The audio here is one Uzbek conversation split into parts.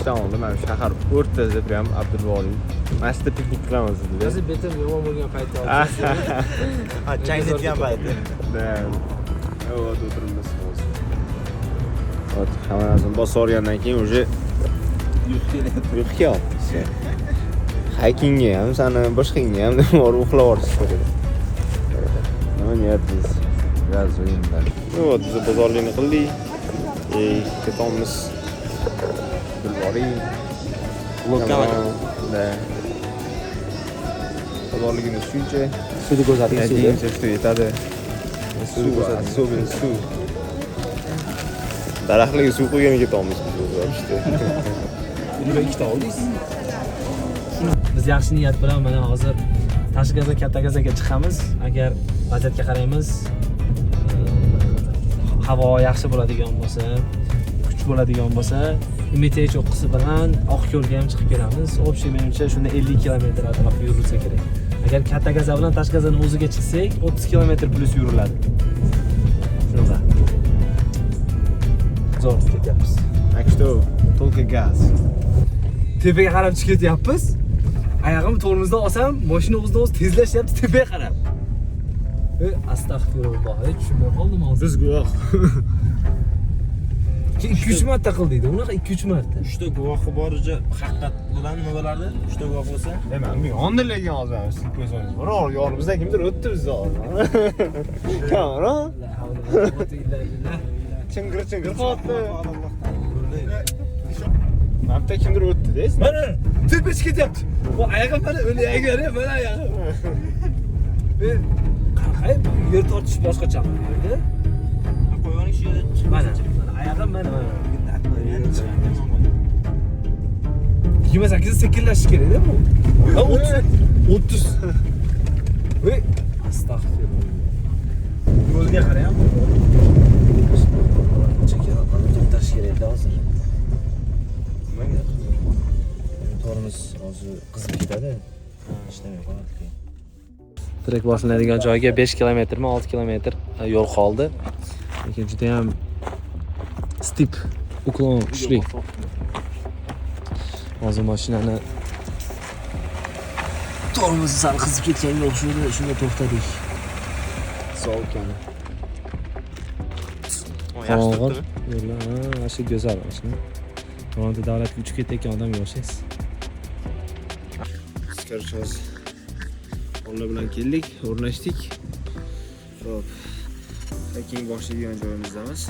ishdan oldin mana shahar o'rtasida prям Abdulvoliy masta piknik qilamiz dedi. Hozir betim yomon bo'lgan paytda olsangiz. Ha, chang ketgan payti. Да. Вот o'tiribmiz hozir. Hop, hammamizni bosib olgandan keyin уже uyqu kelyapti. Haykingga ham, sani boshqangga ham borib uxlab olish kerak. Nima niyatimiz? Gaz o'yinlar. Вот, biz bozorlikni qildik. Ketamiz. Abdulvoliy. Lokal. Да. Bozorligimiz shuncha. Suvni ko'rsating, Надеемся, что yetadi. Suv, особенно suv. Daraxtlarga suv quyganiga ketamiz biz вообще. Nima ikkita oldingiz? Biz yaxshi niyat bilan mana hozir Tashgaza katta gazaga chiqamiz. Agar vaziyatga qaraymiz, havo yaxshi bo'ladigan bo'lsa, kuch bo'ladigan bo'lsa, Imetech o'qqisi bilan Oqko'lga ham chiqib kelamiz. Общий menimcha shunda 50 kilometr atrofida yurilsa kerak. Agar katta gaza bilan Tashgazaning o'ziga chiqsak, 30 kilometr plus yuriladi. Shunaqa. Zo'r ketyapmiz. Так что только газ. Tepaga qarab chiqib ketyapmiz. Oyog'im tormozdan olsam, mashina o'zidan-o'zi tezlashyapti tepaga qarab. Astag'firulloh, tushunmay qoldim hozir. Biz guvoh. 2-3 marta qildingda, unaqa 2-3 marta. 3 ta guvohi boricha haqiqat bilan nima bo'lardi? 3 ta guvoh bo'lsa? Demak, men yondilagan hozir siz ko'zingiz bor. Yonimizdan kimdir o'tdi biz hozir. Kamera? La havla va quwwata illa billah. Chingir qotdi. Mapta kimdir o'tdi-da. Mana tepaga chiqib ketyapti. Bu oyog'im mana o'li oyog'im, mana oyog'im. Qanqay yer tortish boshqacha bo'ldi. Qo'yganing shu yerda chiqib Mana oyog'im mana. 28 sekinlashish kerak-da bu. 30. Voy, astag'firulloh. Yo'lga qarayam. Chekara qilib to'xtash kerak-da hozir. Nimaga? Tormoz hozir qizib ketadi. Ishlamay qoladi. Direkt boshlanadigan joyga 5 kilometrmi, 6 kilometr yo'l qoldi. Lekin juda ham steep, uklon kuchli. Hozir mashinani tormozi sal qizib ketganga o'xshaydi, shunga to'xtadik. Sovukkani. Qorong'ir yo'llar, mana shu go'zal mashina. Toronto davlatga uchib ketayotgan odamga o'xshaysiz. Skarchoz. Onlar bilan keldik, o'rnashdik. Hop. Haking boshlaydigan joyimizdamiz.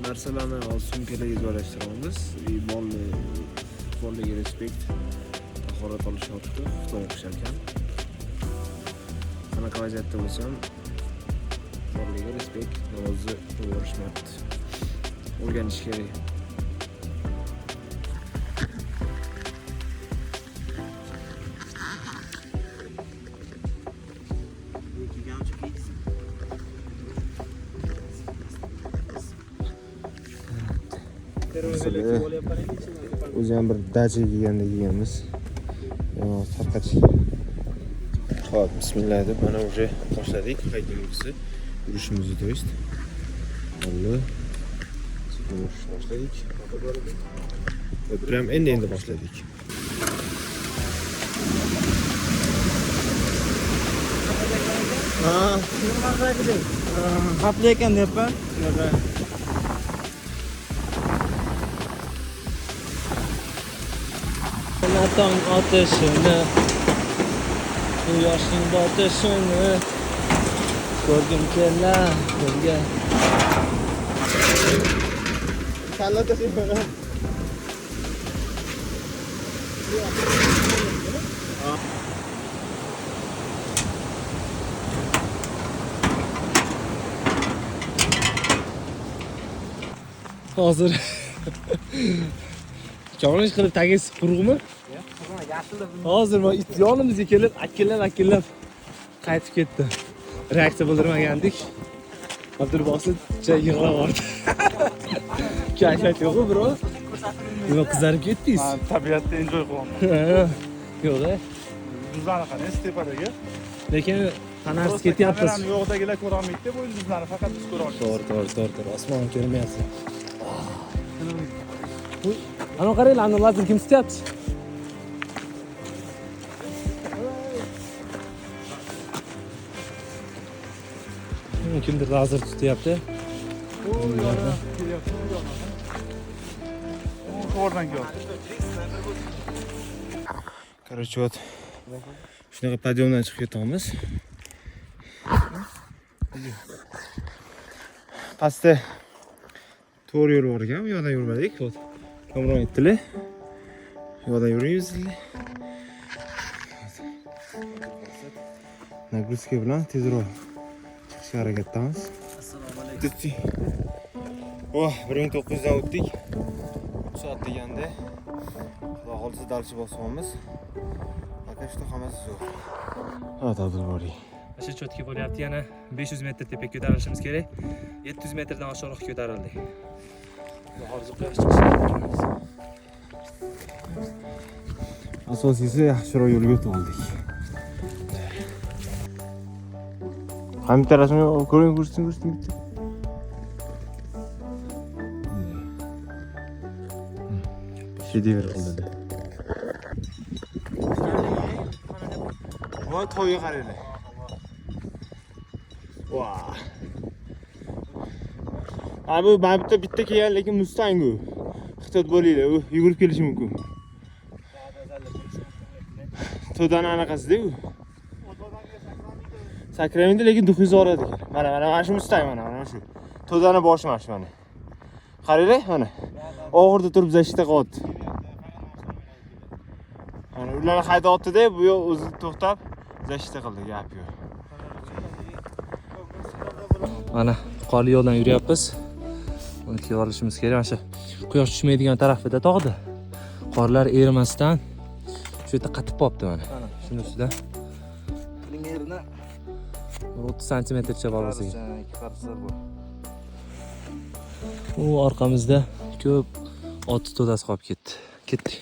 Narsalarni sumkalarga joylashtiramiz. Molliga respekt. Tahorat olish shorti, Xitoy o'qishar ekan. Qanaqa vaziyatda bo'lsam, molliga respekt, namozni o'rishmayapti. O'rganish kerak. O'zi ham bir dacha kiyganda kiyganmiz. Tarqatish. Xo'p, bismillah deb mana уже boshladik haydimizni. Yurishimizni to есть. Alloh. Yurishni boshladik. Prям endi boshladik. Xavfli ekan deyapman. Tong otishini, quyoshning botishini ko'rgim kelar. Kalla tashlab. Hozir Chorlish qilib tagisi qurug'mi? Hozir men yonimizga kelib, akillab qaytib ketdi. Reaksiya bildirmagandik. Abdulbosit yig'lab oldi. Kayfiyat yo'q-ku, bro. Nima qizarib ketdingiz? Tabiatda enjoy qilaman. Yo'q-a. Yulduzlarni qarang, tepadagi. Lekin qanaqasi ketyapmiz? Yo'qdagilar ko'ra olmaydi, bu yulduzlarni faqat biz ko'ra olamiz. To'g'ri. Osmon ko'rmayapti. Ana qaranglar, ana lazer kim tutyapti? Kimdir lazer tutyapti? Oradan gel. Короче, вот shunaqa podiyomdan chiqib ketamiz. Pastda to'g'ri yo'l bor ekan, bu yoqdan yurmadik. Вот. Kamron aytdilar. Bu yoqdan yuramiz. Nagruska bilan tezroq chiqishga harakatdamiz. Assalomu alaykum. Oh, 1900 dan o'tdik. 3 soat deganda xudo xolisa dalchi bosamiz. Aka shu hammasi zo'r. Ha, tadbirkor. Shu chotki bo'lyapti, yana 500 metr tepaga ko'tarilishimiz kerak. 700 metrdan oshiqroq ko'tarildik. Hozir quyosh chiqishi. Asosiysi yaxshiroq yo'lga o'tib oldik. Ham tarafini ko'ring, ko'rsin bitta. Shedevr qildi. Voy to'yga qaranglar. Vah. Abi bitta kelgan, lekin Mustang u. Ehtiyot bo'linglar, u yugurib kelishi mumkin. To'dan anaqasida u. Sakramaydi, lekin duxuz oradi. Mana shu Mustang mana shu. To'dani boshi mana shu mana. Qaranglar, mana. Og'irda turib zashta qo'ydi. Mana ularni haydayapti-da, bu yo'q o'zi to'xtab zashta qildi, gap yo'q. Mana qoli yo'ldan yuryapmiz. Uni kiyib olishimiz kerak. Mana shu quyosh tushmaydigan tarafida tog'da. Qorlar erimasdan shu yerda qatib qolibdi mana. Shuni ustidan primerni 30 santimetrcha bor bo'lsa kerak. U orqamizda ko'p ot to'dasi qolib ketdi. Ketdik.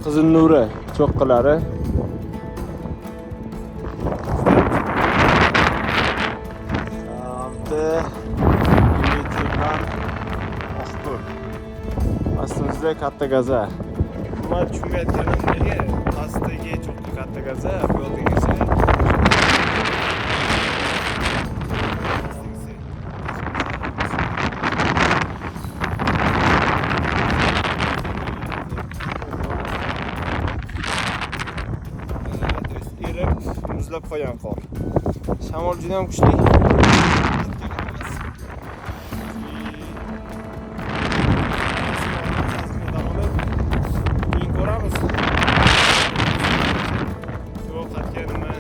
Qizil nuri cho'qqilari. Astimizda katta gaza. Men tushunmayotganim nega? Pastdagi cho'qqi katta gaza, bu yoqdagi esa muzlab qolgan qor. Shamol juda ham kuchli. Keyin ko'ramiz. Yo'q, qaytganimni.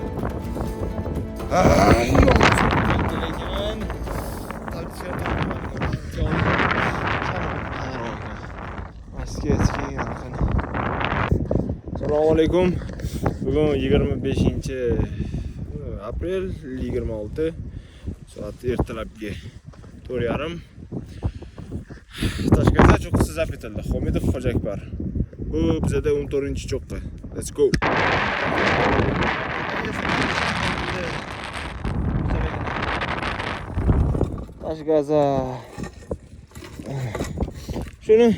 Assalomu alaykum. Bugun 25-aprel 26 soat ertalabki 4:30. Toshkentda cho'qqisi zabt etildi. Xomedov Xo'jakbar. Bu bizada 14-cho'qqi. Let's go. Toshgaza. Shuni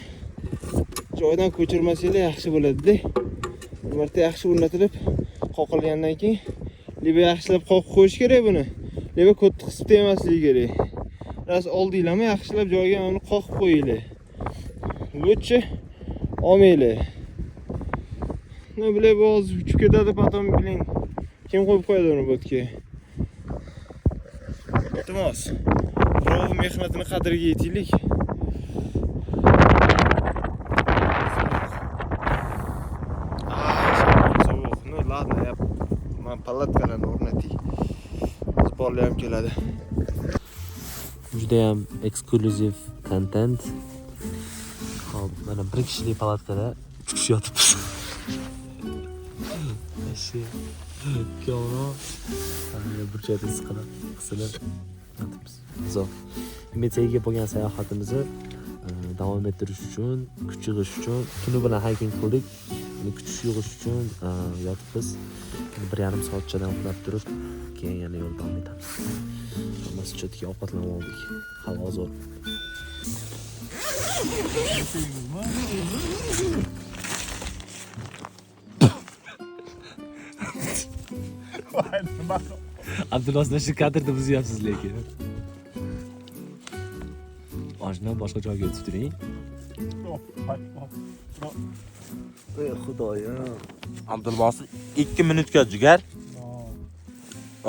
joydan ko'chirmasanglar yaxshi bo'ladi-da. Marta yaxshi o'rnatilib, qoqilgandan keyin leba yaxshilab qoqib qo'yish kerak buni. Leba ko'tni qisib temasligi kerak. Ras oldinglarmi, yaxshilab joyiga uni qoqib qo'yinglar. Bo'tchi olmaylar. Nima bilay, bo'z uchib ketadi, potom biling. Kim qo'yib qo'yadi uni bo'tga? Iltimos, Gunoh mehnatini qadriga yetaylik. Sovuq. No, ladno, men palatkalarni o'rnatay. Sporlar ham keladi. Juda ham eksklyuziv kontent. Hop, mana bir kishilik palatkada 3 kishi yotibmiz. Ashi ko'proq burchakda qisilib yotibmiz. Zo'r. Metsega bo'lgan sayohatimizni davom ettirish uchun, kuch yig'ish uchun tuni bilan hiking qildik. Kuch yig'ish uchun yotibmiz. 1,5 soatchadan uxlab turib, keyin yana yo'l davom etamiz. Hammasi cho'tga ovqatlanib oldik. Havo zo'r. Abdulosdan shu kadrda buzyapsiz lekin. Oshna boshqa joyga o'tib turing. Ey xudoyim. Abdulbosit 2 minutga jigar.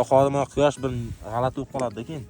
Oqolma quyosh bir g'alati bo'lib qoladi keyin.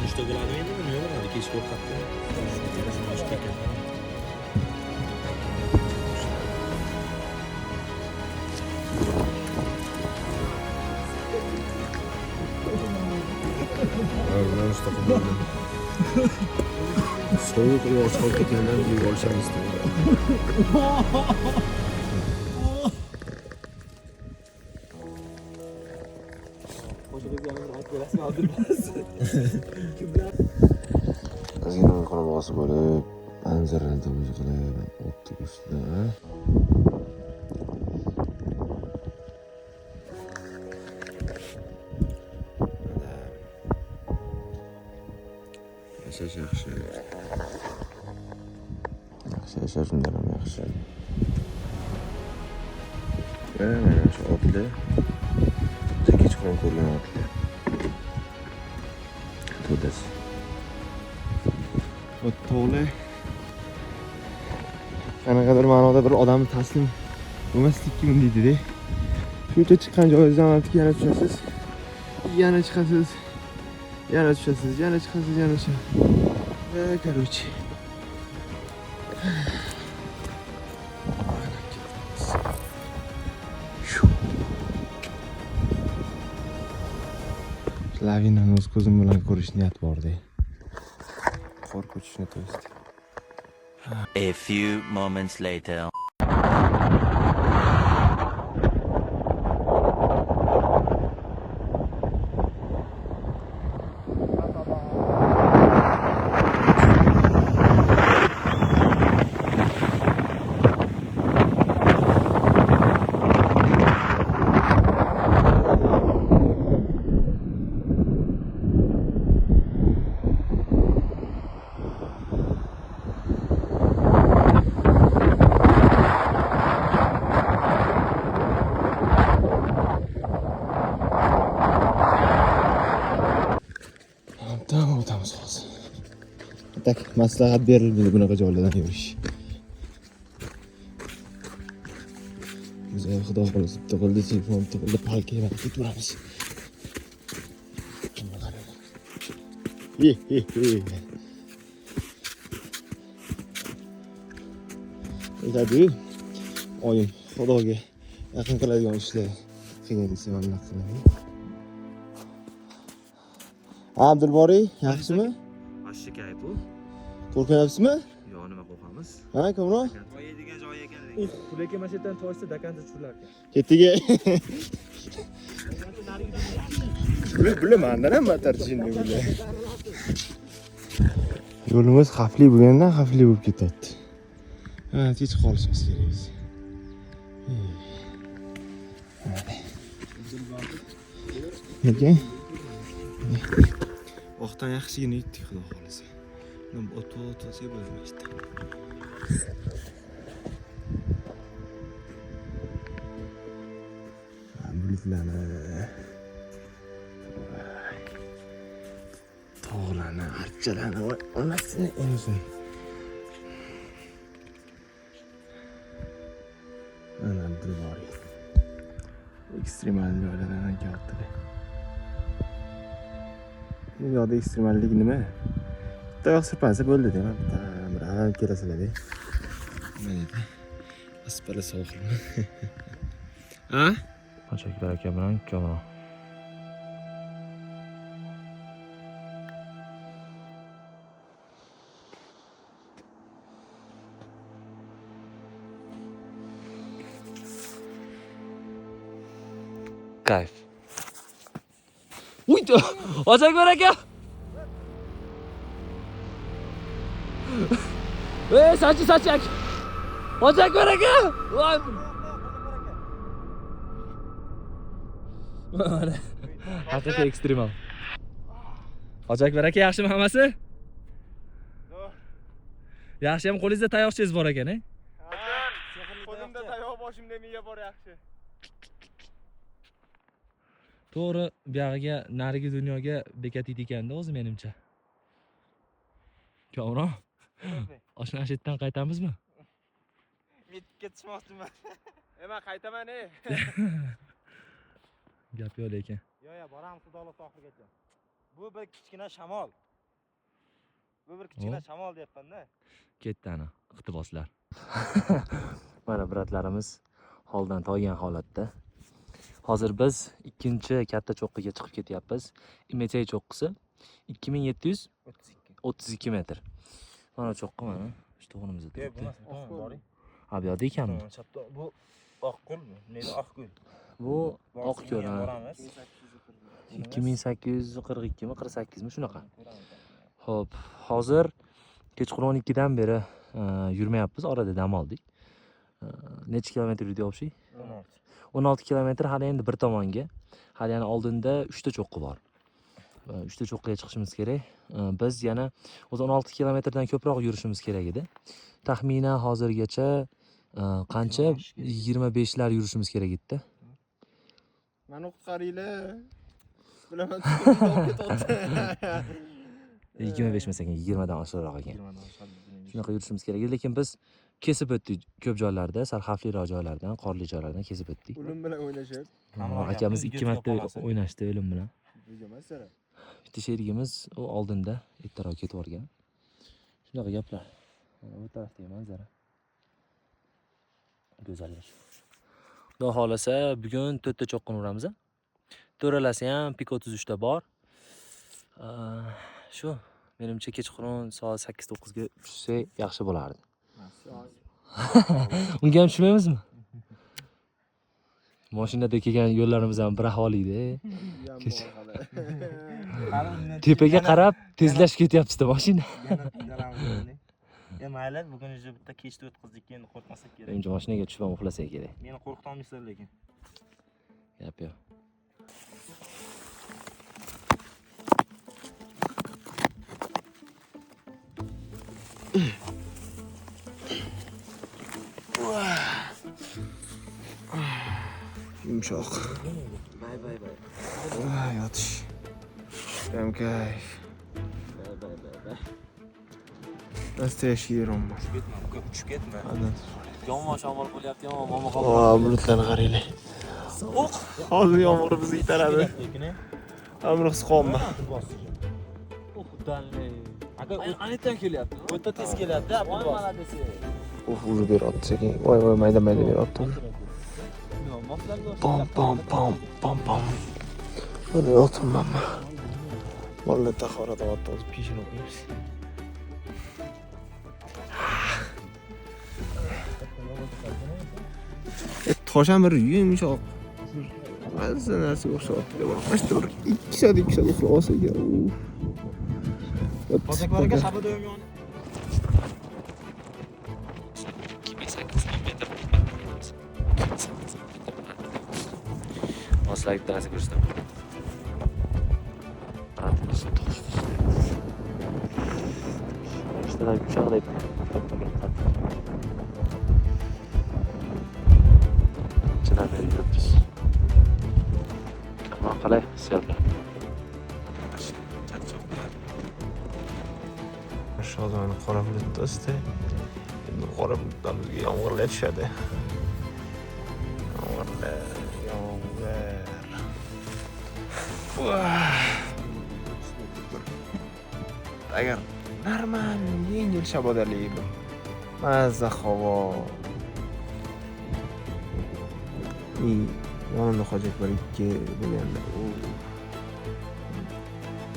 Bizda bo'ladi endi nima bo'ladi? Kech qo'rqatdi. Sovuq yo'q, sovuq ketgandan keyin olishamiz dedi. Ozgina qonbosi bo'lib, manzarani tomosha qilib, o'tdik ustida. Yashash yaxshi. Yashash undan ham yaxshi. Mana shu otlar. Kechqurun ko'rgan otlar. To'das. Tog'li. Qanaqadir ma'noda bir odamni taslim bo'lmaslikka undaydi-da. Shuncha chiqqan joyingizdan olib yana tushasiz. Yana chiqasiz. Yana tushasiz, yana chiqasiz, yana tushasiz. Короче. Lavinani o'z ko'zim bilan ko'rish niyat bor-da. Qor ko'chishni to'yist. A few moments later. Tamam, o'tamiz hozir. Tak, maslahat berilmaydi bunaqa joylardan yurish. Biz xudo xolisi bitta qo'lda telefon, bitta qo'lda palka bilan ketaveramiz. Aytadi, oyim xudoga yaqin qiladigan ishlar qilgan desa men nima qilaman? Abdulboriy, yaxshimi? Ashshakay bu. Qo'rqyapsizmi? Yo, nima qo'rqamiz? Ha, Kamro? Qo'yadigan joy ekan. Lekin mana shu yerdan toshsa dakanda tushirlar ekan. Ketiga. Bular mendan ham battar tushundim bular. Yo'limiz xavfli bo'lgandan xavfli bo'lib ketyapti. Ha, kech qolishimiz kerak biz. Nega? Oqdan yaxshigina yetdik, xudo xolasa. Buni o'tib bo'lmaydi. Bulutlarni, tog'larni, archalarni va onasini o'zini. Ana bulvar. Ekstremal joylardan kelibdi. Dunyoda ekstremallik nima? Bitta oyoq sirpansa bo'ldi dema. Bitta kelasizlar-da. Nima dedi? Aspara sohilmi? Ha? Qochaklar aka bilan kamera. Kayf. Uy, Qochaklar aka. Saçak. Qochaklar aka. Voy. Haqiqiy ekstremal. Qochaklar aka, yaxshimi hammasi? Yaxshi ham qo'lingizda tayoqchangiz bor ekan, e? Qo'limda tayoq, boshimda miya bor yaxshi. To'g'ri, bu yog'iga narigi dunyoga bekat ekanda o'zi menimcha. Kamron. Oshna ashitdan qaytamizmi? Yetib ketishmoqchiman. Men qaytaman, e. Gap yo'q lekin. Yo'q, boramiz Xudolar oxirigacha. Bu bir kichkina shamol. Bu bir kichkina shamol deyapman-da. Ketdi ana, iqtiboslar. Mana bratlarimiz holdan toygan holatda. Hozir biz ikkinchi katta cho'qqiga chiqib ketyapmiz. Imetey cho'qqisi 2732 metr. Mana cho'qqi mana, shu to'g'rimizda turibdi. Ha, bu yoqda ekanmi? Bu Oqko'lmi? Nega Oqko'l? Bu Oqko'l. 2842 mi, 48 mi shunaqa. Xo'p, hozir kechqurun 12 dan beri yurmayapmiz, orada dam oldik. Necha kilometr yurdik? 16 kilometr hali endi bir tomonga. Hali yana oldinda 3 ta cho'qqi bor. 3 ta cho'qqiga chiqishimiz kerak. Biz yana o'zi 16 kilometrdan ko'proq yurishimiz kerak edi. Taxminan hozirgacha qancha 25 lar yurishimiz kerak edi. Meni qutqaringlar. Bilaman, 25 emas ekan, 20 dan oshiqroq ekan. Shunaqa yurishimiz kerak edi, lekin biz kesib o'tdik ko'p joylarda, sal xavfliroq joylardan, qorli joylardan kesib o'tdik. O'lim bilan o'ynashib. Akamiz 2 marta o'ynashdi o'lim bilan. Masalan, Bitta sherigimiz u oldinda ertaroq ketib o'rgan. Shunaqa gaplar. Bu tarafdagi manzara. Go'zallik. Xudo xolasa bugun 4 ta cho'qqini uramiz. To'ralasi ham Pik 33 da bor. Shu menimcha kechqurun soat 8-9 ga tushsa yaxshi bo'lardi. Unga ham tushmaymizmi? Mashinada kelgan yo'llarimiz ham bir ahvolida. Tepaga qarab tezlashib ketyapti mashina. Mayli, bugun o'zi bitta kechda o'tkazdik, endi qo'rqmasak kerak. Menimcha mashinaga tushib ham uxlasak kerak. Meni qo'rqitolmaysan lekin. Gap yo'q. yumshoq. Bay. Yotish. Ham kayf. Bay. Nastoящий rom. Tushib ketma. Yomon shamol bo'lyapti, yomon momo qoldi. Bulutlarni qaranglar. Sovuq. Hozir yomg'ir bizni itaradi. Amri his qolma. Aka, anetdan kelyapti. O'ta tez kelyapti, Abdulboz. Uf, beryapti sekin. Voy, mayda beryapti. Pom. Buni yotibmanmi? Vallahi tahorat odatda o'zib pishini o'qiymiz. Tosh ham bir yumshoq. Mazza narsa o'xshatdi. Mana bir 2 soat uxlab olsa kerak. Qo'shaklarga xabar doim yoni. Maslayib narsa ko'rsataman. Mashinadan yumshoqdek. Chindan yuribmiz. Kamon qalay hissiyotlar? Shodmon qora bulut do'sti. Endi qora bulutdan bizga yomg'irlar tushadi. Yomg'ir. Agar normal yengil shabodali bir mazza havo. Yonimda hojat bor 2 bo'lganda.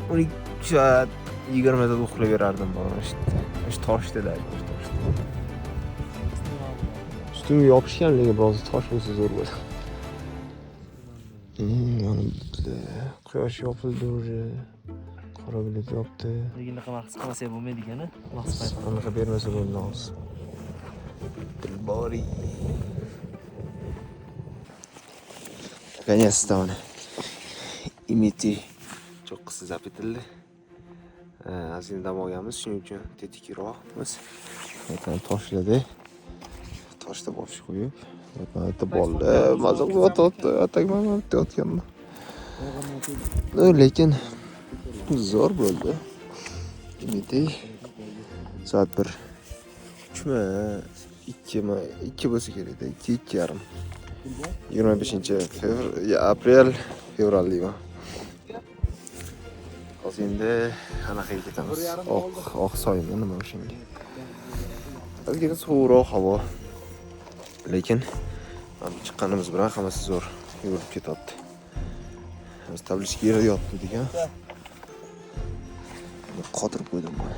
12 soat 20 da uxlab berardim buni işte toshdida. Ustimga yopishgan, lekin biroz tosh bo'lsa zo'r bo'ladi. Yonimda quyosh yopildi уже. Qora bulut yopdi. Lekin nima his qilmasa bo'lmaydi ekan-a? Vaqt payt. Anaqa bermasa bo'lmas. Dilbori. Наконец-то mana imiti cho'qqisi zap etildi. Ozgina dam olganmiz, shuning uchun tetikroqmiz. Aytgan toshladi. Toshda bosh qo'yib, aytib bo'ldi. Mazza qilyapti, atagman yotganman. Lekin zo'r bo'ldi. Imiti soat 1 2 bo'lsa kerak-da, 2:30. 25-aprel fevral deyman. Hozir endi anaqa ketamiz. Oq soymi nima o'shanga. Ozgina sovuqroq havo. Lekin mana chiqqanimiz bilan hammasi zo'r yurib ketyapti. Biz tablishga yerda yotdi degan. Qotirib qo'ydim men.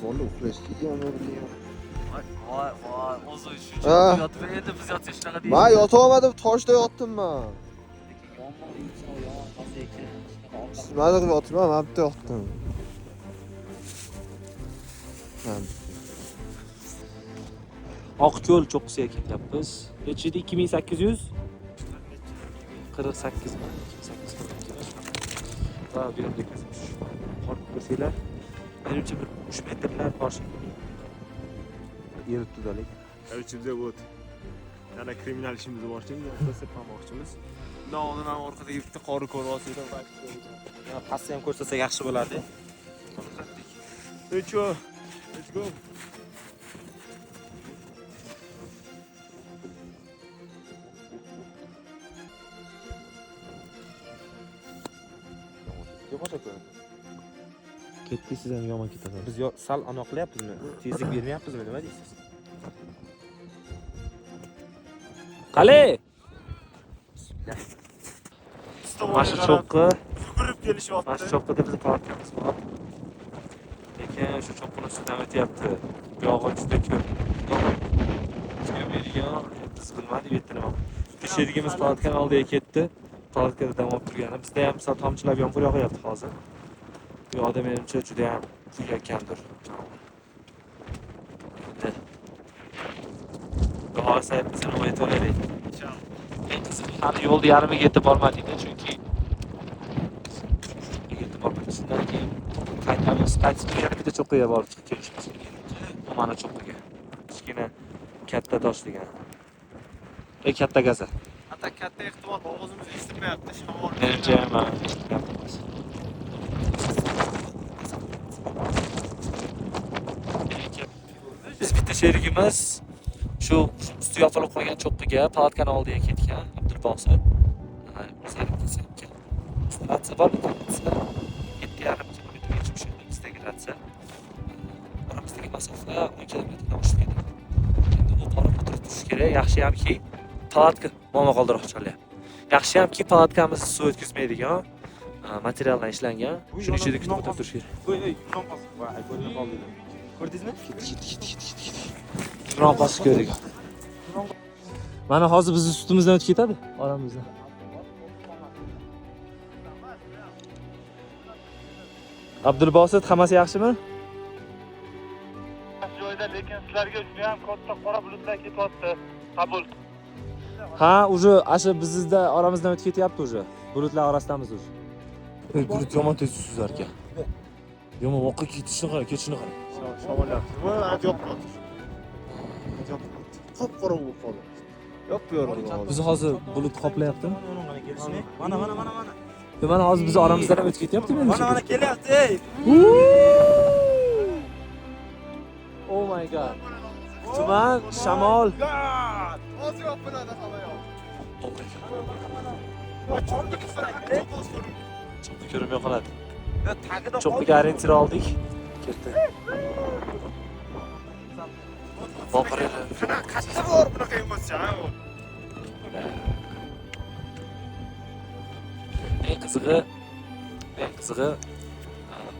Bola uxlashga yonib. Voy, o'zi shuncha yotib endi biz yotsa shunaqa deydi. Men yotolmadim, toshda yotdim men. Mazza qilib yotibman, men bitta yotdim. Oqko'l cho'qqisiga ketyapmiz. Nechida 2800? 48 mi? 28. Va bu yerda qor ko'rsanglar, menimcha bir 3 metrlar bor. Yer tutalik. O'chimizda o't. Yana kriminal ishimizni boshlaymiz, o'xshasa pamoqchimiz. Undan oldin ham orqada bitta qori ko'ryapsizlar, Ya pastda ham ko'rsasak yaxshi bo'lardi. Let's go. Ketdingiz ham yomon ketadi. Biz sal anaqa qilyapmizmi? Tezlik bermayapmizmi, nima deysiz? Qale! Masha cho'qqi, Yugurib kelishyapti. masha cho'qqida bizni tortamiz bor. Lekin shu cho'qqini ustidan o'tyapti. Bu yog'i juda ko'p. Sizga bergan, biz bilmadik bu yerda nima. Sherigimiz palatkan oldiga ketdi. Palatkada dam olib turgani. Bizda ham misol tomchilab yomg'ir yog'yapti hozir. Bu yoqda menimcha juda ham kuyayotgandir. Hozir biz nima aytaylik? Hali yo'lda yarimiga yetib bormadik chunki yetib bormadik. Shundan keyin qaytamiz. Qaytib yana bitta cho'qqiga borib kelishimiz kerak. Mana cho'qqiga. Kichkina katta tosh degan. Katta gaza. Hatta katta ehtimol ovozimizni eshitmayapti, shamol. Menimcha ham gapimiz. Biz bitta sherigimiz shu usti yopilib qolgan cho'qqiga palatkani oldiga ketgan Abdulbosit. Ratsa bor, 7,5 kilometrgacha tushadi bizdagi ratsa. Oramizdagi masofa 10 kilometrdan oshib ketadi. Endi u borib o'tirib turish kerak. Yaxshi hamki palatka momo qoldiroqchilar. Yaxshi hamki palatkamiz suv o'tkazmaydigan materialdan ishlangan. Shuning ichida kutib o'tirib turish kerak. Voy, ko'rinib qoldi. Ko'rdingizmi? Biroq bosib ko'rdik. Mana hozir biz ustimizdan o'tib ketadi oramizdan. Abdulbosit, hammasi yaxshimi? Joyda, lekin sizlarga juda ham katta qora bulutlar ketyapti. Qabul. Ha, уже asha bizda oramizdan o'tib ketyapti уже. Bulutlar orasidamiz уже. Bulut yomon tez suzar ekan. Yomon voqqa ketishni qara, ketishni qara. Shamol yaxshi. Bu ajoyib qoldi. Ajoyib qoldi. Qop-qora bo'lib qoldi. Yo'q, bu yerda. Biz hozir bulut qoplayapti. Mana. Mana hozir biz oramizdan ham o'tib ketyapti menimcha. Mana kelyapti, ey. Oh my god. Tuman, shamol. Hozir yopiladi havo yo'q. Chopni ko'rmay qoladi. Cho'ppiga orientir oldik. Ketdi. Boqirlar. Qattiq bor bunaqa emas-a. Eng qizig'i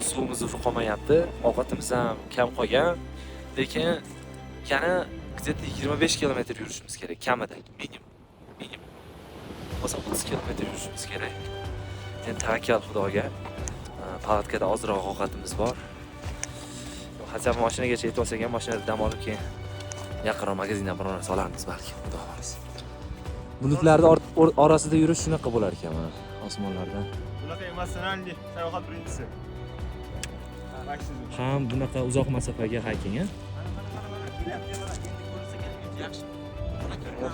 suvimiz uri qolmayapti. Ovqatimiz ham kam qolgan. Lekin yana где-то 25 kilometr yurishimiz kerak, kamida, minimum. Bo'lsa 30 kilometr yurishimiz kerak. Endi tavakkal Xudoga. Palatkada ozroq ovqatimiz bor. Hatto mashinagacha yetib olsak ham mashinada dam olib keyin yaqinroq magazindan biror narsa olarmiz balki, Xudo xohlasa. Bulutlarning orasida yurish shunaqa bo'lar ekan mana osmonlarda. Bunaqa emas, sananli sayohat birinchisi. Ham bunaqa uzoq masofaga hayking, a?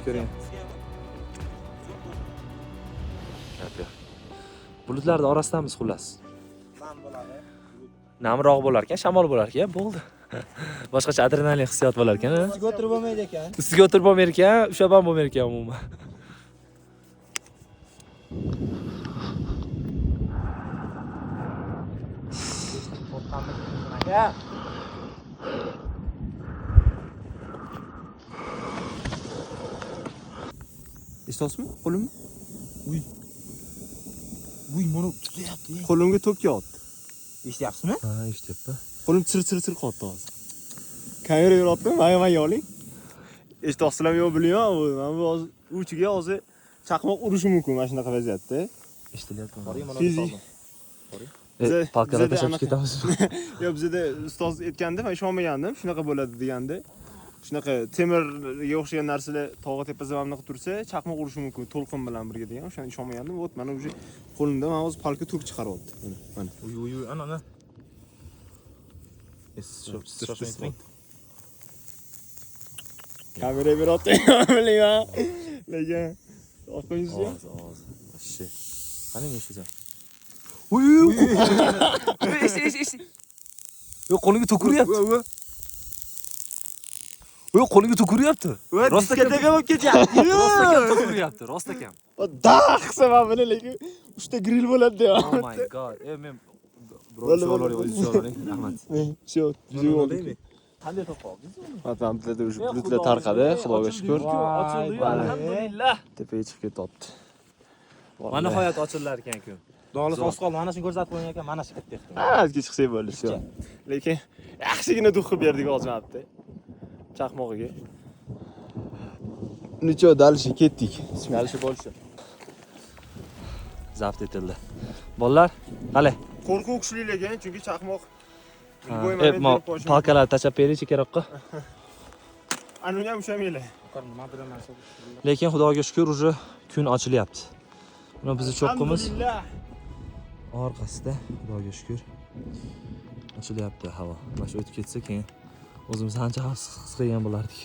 Ko'ring. Bulutlarning orasidamiz xullas. Namroq bo'lar ekan, shamol bo'lar ekan, bo'ldi. Boshqacha adrenalin hissiyot bo'lar ekan, a? Ustiga o'tirib bo'lmaydi ekan. Ustiga o'tirib bo'lmaydi ekan, ushlab ham bo'lmaydi ekan umuman. Eshityapsizmi? Qo'limni? Uy, mana tutayapti. Qo'limga tok yotdi. Eshityapsizmi? Ha, eshityapman. Qo'lim chir qotdi hozir. Kamera yo'qotdim, mana oling. Eshityapsizlarmi yo'q bilmayman, men bu hozir uchiga hozir chaqmoq urishi mumkin mana shunaqa vaziyatda. Eshitilyapti. Fizik. Palkalar tashlab ketamiz. Yo'q, bizda ustoz aytganda, men ishonmagandim, shunaqa bo'ladi deganda. Shunaqa temirga o'xshagan narsalar tog'a tepasida mana bunaqa tursa, chaqmoq urishi mumkin, to'lqin bilan birga degan. O'shani ishonmagandim. Vot, mana o'sha qo'limda men hozir palka tok chiqaryapti. Mana. Uy, ana. Kamera beryapti, bilmayman. Lekin oqingizga. Shi. Qani eshitsan? Ish. Yo'q, qo'liga to'kuryapti. Yo'q, qo'liga to'kuryapti. Rosta ketaga bo'lib ketyapti. To'kuryapti, rosta kam. Dax sababini lekin 3 ta grill bo'ladi deyapti. Oh my god. Men rahmat. Всё, video Qanday to'qoldingiz? Bizlarda уже bulutlar tarqadi, Xudoga shukr. Ochildi, alhamdulillah. Tepaga chiqib ketyapti. Mana nihoyat ochilar ekan kun. Dog'li so'z qoldi. Mana shuni ko'rsatib qo'ygan ekan, mana shu bitta ehtimol. Azga chiqsak bo'ldi, всё. Lekin yaxshigina duxib berdik hozirmabdi. Chaqmog'iga. Nicho dalishi ketdik. Dalishi bo'lishi. Zabt etildi. Bolalar, qale. Qo'rquv kuchli lekin, chunki chaqmoq palkalar tashlab berishchi kerakqa. Anuni ham ushamaylar. Lekin Xudoga shukr, уже kun ochilyapti. Mana bizning cho'qqimiz orqasida, Xudoga shukr. Ochilyapti havo. Mana shu o'tib ketsa keyin o'zimiz ancha his qilgan bo'lardik.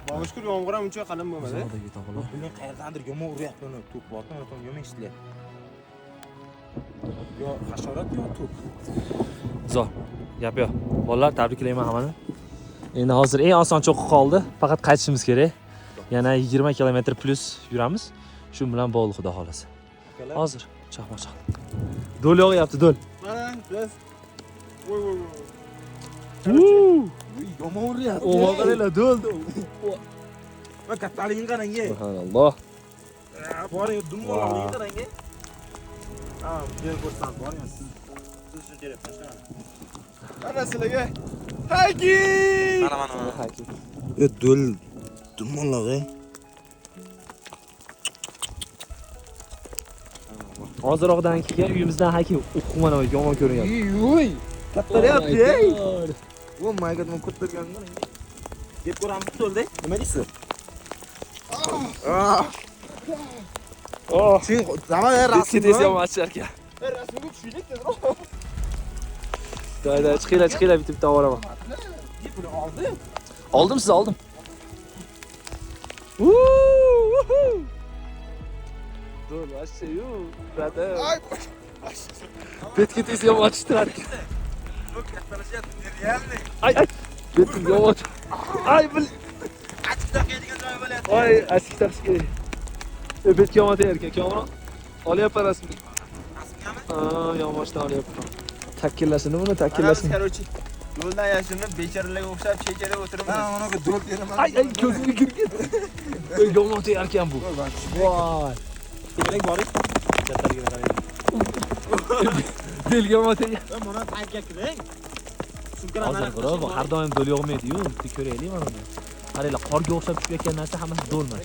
Xudoga shukr, yomg'ir ham uncha qalin bo'lmadi. Xudoga tog'lar. Bilmay qayerdandir yomon uryapti uni, tok bormi, uni yomon eshitilyapti. Yo hasharot yo tok. Zo'r. Gap yo'q. Bolalar, tabriklayman hammani. Endi hozir eng oson cho'qqi qoldi. Faqat qaytishimiz kerak. Yana 20 kilometr plus yuramiz. Shu bilan bo'ldi, Xudo xolasa. Hozir chaqmoq chaq. Do'l yog'yapti, do'l. Mana, biz. Voy. Yomon uryapti. O, qaranglar, do'l. Va kattaligini qarang. Subhanalloh. Boring, dumaloqligini qarang. Ha, yer ko'rsam, boring, siz shuncha deb tashlama. Mana sizlarga hayki! Mana. Do'l dumaloq. Hoziroqdan keyin uyimizdan hayki o'qimana yomon ko'rinyapti. Uy, kattalayapti, ey. Oh my god, men ko'targanman. Deb ko'ramiz to'ldi. Nima deysiz? Sen zaman rasm. Ketasiz ham ochar ekan. Rasmga tushaylik dedi. Hayda chiqinglar bitta olaman. Oldim siz oldim. Dur başlayı. Brother. Betga tez yomon chiqtiradi. Ay. Betim yomon. Ay bil. Ay askı kerak. Betga yomon ekan, kamera. Olyapman rasmi. Yomashdan olyapman. Takkillashini buni takkillashini. Короче, yo'ldan yashirinib bechoralarga o'xshab chechara o'tiribmiz. Ha, unaqa do'l beraman. Ay ko'zimga kirib ketdi. Yomon ekan bu. Voy. Kerak boring. Kattaligini qarang. Belga yomon ekan. Mana tankga kiring. Hozir bro, bu har doim do'l yog'maydi-yu. Bitta ko'raylik mana buni. Qaranglar, qorga o'xshab tushib ketgan narsa hammasi do'lmas.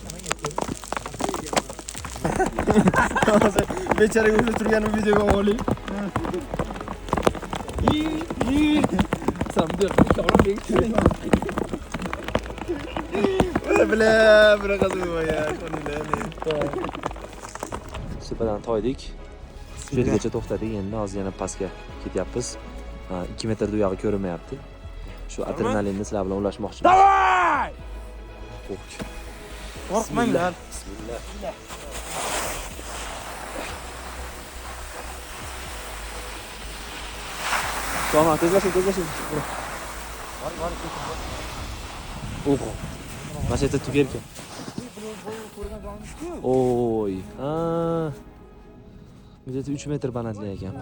Bechoraga o'xshab turgan videoga oling. Samdir, kamera bektiring. Bunaqasi bo'lmaya, ko'ngillarni. Supadan toydik. Shu yergacha to'xtadik. Endi hozir yana pastga ketyapmiz. 2 metrda u yog'i ko'rinmayapti. Shu adrenalinni sizlar bilan ulashmoqchiman. Davay! Qo'rqmanglar. Bismillah. Tamam, tezlashin. Bor. Oho. Masheta tugar ekan. Oy. Где-то 3 metr balandlik ekan.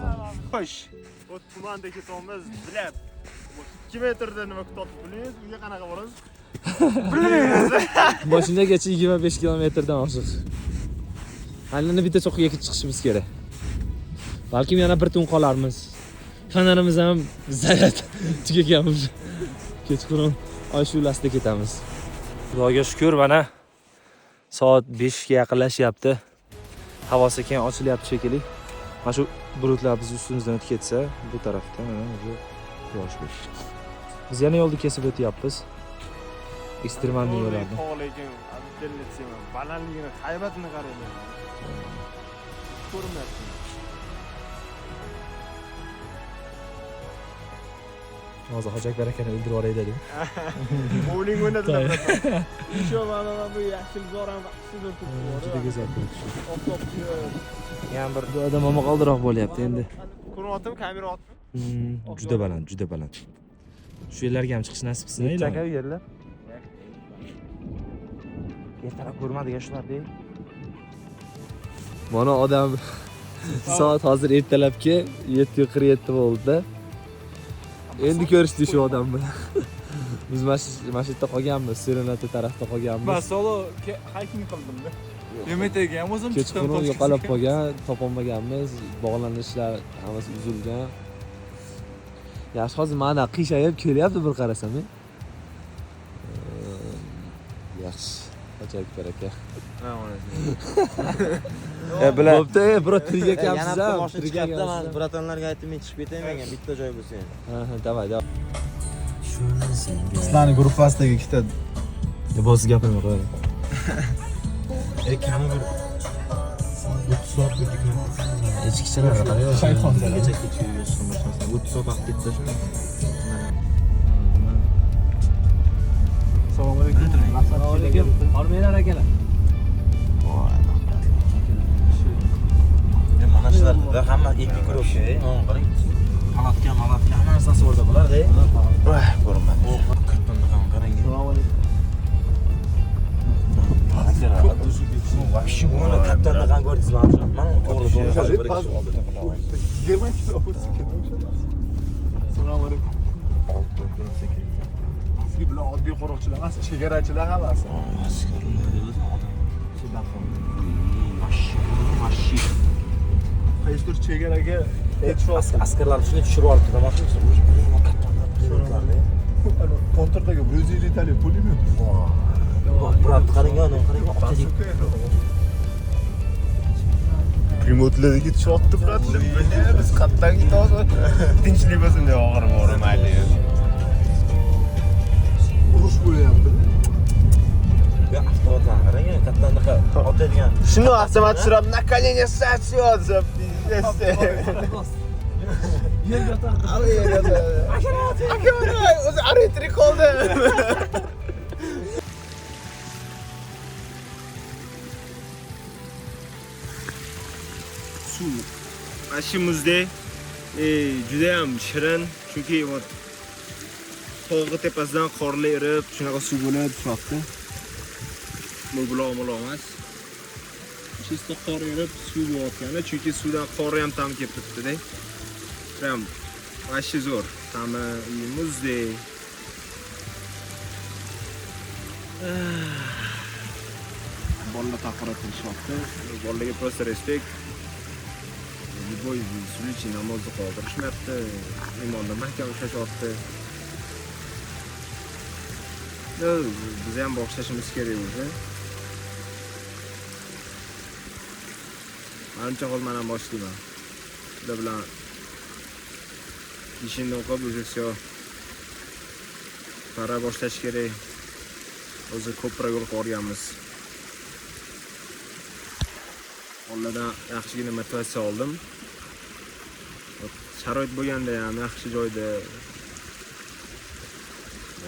Xo'sh. Bu tumandagi to'miz bilab. 2 metrda nima kutib bilmaysiz, unga qanaqa borasiz? Bilmaymiz. Mashinagacha 25 kilometrdan oshiq. Alini bitta cho'qqiga chiqishimiz kerak. Balkim yana bir tun qolarmiz. Fanarimiz ham zaryad tugaganmiz. Kechqurun oy shulasida ketamiz. Xudoga shukr, mana soat 5 ga yaqinlashyapti. Havo sekin ochilyapti shekilli. Mana shu bulutlar biz ustimizdan o'tib ketsa, bu tarafdan mana o'zi quyosh bo'sh. Biz yana yo'lni kesib o'tyapmiz. Ekstremalniy yo'llarni. Lekin abdelletsam, balandligini, haybatini qaranglar. Ko'rinmayapti. Hozir Hoji Akbar akani o'ldirib yuboray dedim. Bowling o'ynadilar. Shu mana bu yashil zoram vaqtida turibdi. Juda go'zal turibdi. Oftob Yana bir odam momaqaldiroq bo'lyapti endi. ko'ryaptimi, kamera otmi? Juda baland. Shu yerlarga ham chiqish nasib qilsin. Chaka yerlar. Ertalab ko'rmadik shularni. Mana odam soat hozir ertalabki 7:47 bo'ldi. Endi ko'rishdi shu odam bilan. Biz mana shu yerda qolganmiz, Serenata tarafda qolganmiz. Solo hiking qildim-da. Yo'metaga ham o'zim chiqdim. Kechqurun yo'qolib qolgan, topolmaganmiz, bog'lanishlar hammasi uzilgan. Yaxshi, hozir mana qiyshayib kelyapti bir qarasam. Yaxshi, Hoji Akbar aka. Bilan Bo'pti, bro, tirga kamsiz yana ham. mashina chiqibdi, men bratonlarga aytdim, men chiqib ketayman, bitta joy bo'lsa endi. Davay. Sizlarning gruppasidagi ikkita Boz gapirma qo'ying. Kami bir 30 soat ketdik. Echkichalarga qarang. Shayxonlargacha ketib 30 soat vaqt ketdi shuni. Assalomu alaykum. Hormanglar akalar. Mana shular hamma ekipировка, qarang. Palatga hamma narsasi o'rda bo'lar-da. Ko'rinmadi. Kartonni ham qarang. Вообще mana kartonni ham ko'rdingizmi? Mana to'g'ri. Assalomu alaykum. Sizga bular oddiy qo'riqchilar emas, chegarachilar hammasi. Qaysi tur chegaraga askarlar shuni tushirib olibdi, mashina. Kontrdagi 100 litali pulemyot. Brat, qarang, qarang. Remote'lardagi tushyapti, bratlar. Biz qatdan ketamiz. Tinchlik bo'lsin deb og'ir mayli. Urush bo'lyapti. Ya avtomatdan qarang, kattaga otadigan. Shuni avtomat tushirib, na колени сосёт, Yerga tortdi. Abi yerda. Aka mana o'zi araytirik qoldi. Suv. Ashimizda juda ham shirin, chunki tog'i tepasidan qorli erib, shunaqa suv bo'lib tushyapti. Bu buloq emas. Chisto qor erib suv bo'layotgani, chunki suvdan qor ham tam kelib turibdi-da. Ham ashi zo'r. Tami muzdek. Bolalar taqorat qilishyapti. Bolalarga просто respekt. Boy suluchi namozni qoldirishmayapti. Imonda mahkam ushlashyapti. Biz ham boshlashimiz kerak o'zi. Ancha hol men ham boshlayman. Sizlar bilan ishimni o'qib o'zbekcha para boshlash kerak. O'zi ko'proq yo'l qo'rganmiz. Onlardan yaxshigina motivatsiya oldim. Sharoit bo'lganda ham yaxshi joyda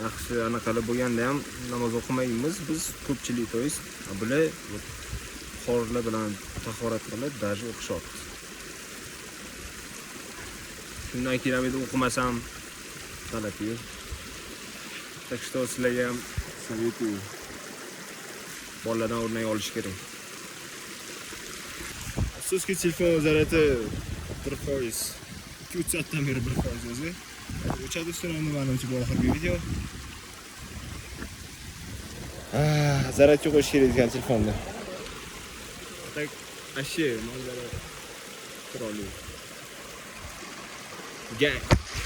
yaxshi anaqalar bo'lganda ham namoz o'qimaymiz. Biz ko'pchilik to'yis. Bular qorlar bilan tahorat qilib даже o'qishyapti. Shundan keyin ham o'qimasam g'alati. Так что sizlarga ham sovetую. Bolalardan o'rnak olish kerak. Afsuski telefon zarati 1%. 2 soatdan beri 1% o'zi. O'chadi so'rayman menimcha bu oxirgi video. Zaratga qo'yish kerak ekan telefonda. Tak ashi manzara chiroyli. Gang.